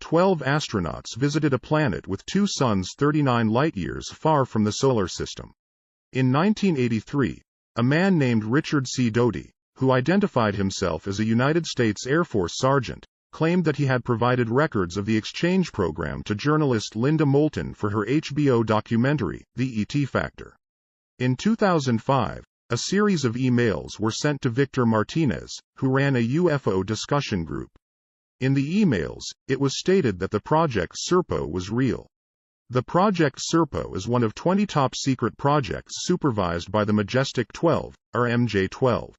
12 astronauts visited a planet with two suns 39 light-years far from the solar system. In 1983, a man named Richard C. Doty, who identified himself as a United States Air Force sergeant, claimed that he had provided records of the exchange program to journalist Linda Moulton for her HBO documentary, The E.T. Factor. In 2005, a series of emails were sent to Victor Martinez, who ran a UFO discussion group. In the emails, it was stated that the Project Serpo was real. The Project Serpo is one of 20 top-secret projects supervised by the Majestic 12, or MJ-12.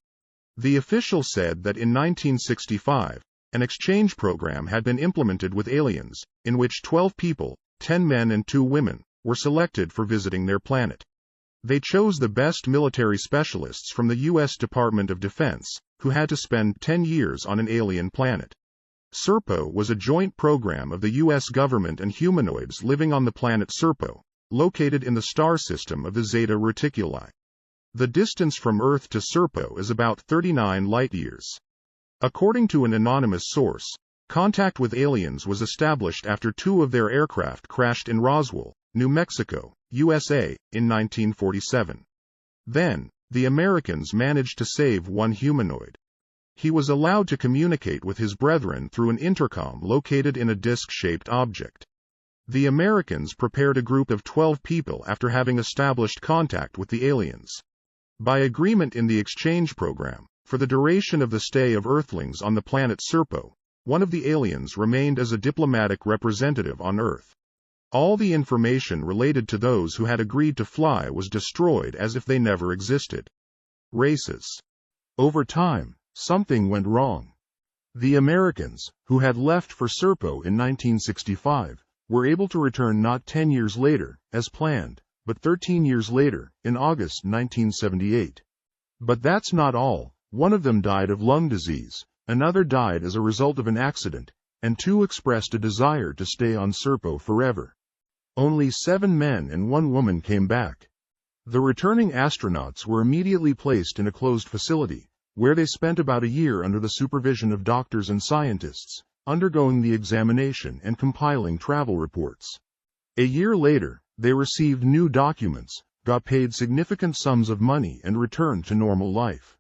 The official said that in 1965, an exchange program had been implemented with aliens, in which 12 people, 10 men and 2 women, were selected for visiting their planet. They chose the best military specialists from the U.S. Department of Defense, who had to spend 10 years on an alien planet. Serpo was a joint program of the U.S. government and humanoids living on the planet Serpo, located in the star system of the Zeta Reticuli. The distance from Earth to Serpo is about 39 light-years. According to an anonymous source, contact with aliens was established after 2 of their aircraft crashed in Roswell, New Mexico, USA, in 1947. Then, the Americans managed to save one humanoid. He was allowed to communicate with his brethren through an intercom located in a disc-shaped object. The Americans prepared a group of 12 people after having established contact with the aliens. By agreement in the exchange program, for the duration of the stay of Earthlings on the planet Serpo, one of the aliens remained as a diplomatic representative on Earth. All the information related to those who had agreed to fly was destroyed as if they never existed. Races. Over time, something went wrong. The Americans, who had left for Serpo in 1965, were able to return not 10 years later, as planned, but 13 years later, in August 1978. But that's not all. One of them died of lung disease, another died as a result of an accident, and 2 expressed a desire to stay on Serpo forever. Only 7 men and 1 woman came back. The returning astronauts were immediately placed in a closed facility, where they spent about a year under the supervision of doctors and scientists, undergoing the examination and compiling travel reports. A year later, they received new documents, got paid significant sums of money and returned to normal life.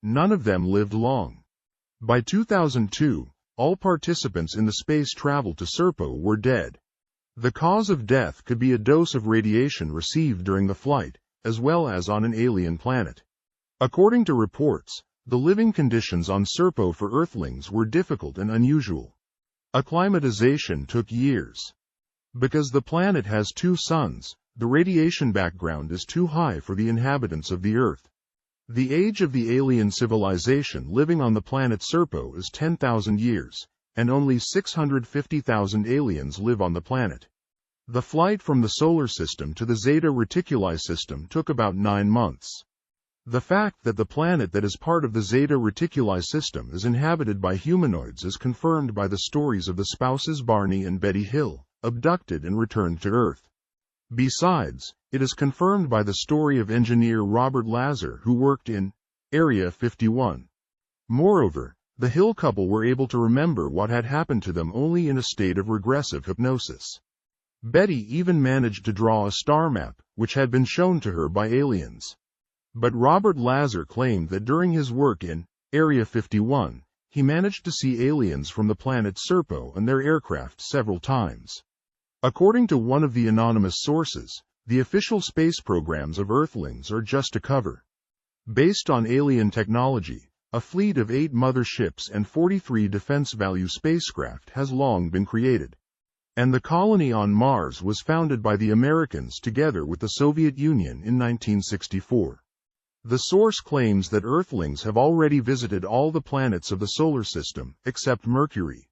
None of them lived long. By 2002, all participants in the space travel to Serpo were dead. The cause of death could be a dose of radiation received during the flight, as well as on an alien planet. According to reports, the living conditions on Serpo for Earthlings were difficult and unusual. Acclimatization took years. Because the planet has 2 suns, the radiation background is too high for the inhabitants of the Earth. The age of the alien civilization living on the planet Serpo is 10,000 years, and only 650,000 aliens live on the planet. The flight from the solar system to the Zeta Reticuli system took about 9 months. The fact that the planet that is part of the Zeta Reticuli system is inhabited by humanoids is confirmed by the stories of the spouses Barney and Betty Hill, abducted and returned to Earth. Besides, it is confirmed by the story of engineer Robert Lazar, who worked in Area 51. Moreover, the Hill couple were able to remember what had happened to them only in a state of regressive hypnosis. Betty even managed to draw a star map, which had been shown to her by aliens. But Robert Lazar claimed that during his work in Area 51, he managed to see aliens from the planet Serpo and their aircraft several times. According to one of the anonymous sources, the official space programs of Earthlings are just a cover. Based on alien technology, a fleet of 8 mother ships and 43 defense-value spacecraft has long been created. And the colony on Mars was founded by the Americans together with the Soviet Union in 1964. The source claims that Earthlings have already visited all the planets of the solar system, except Mercury.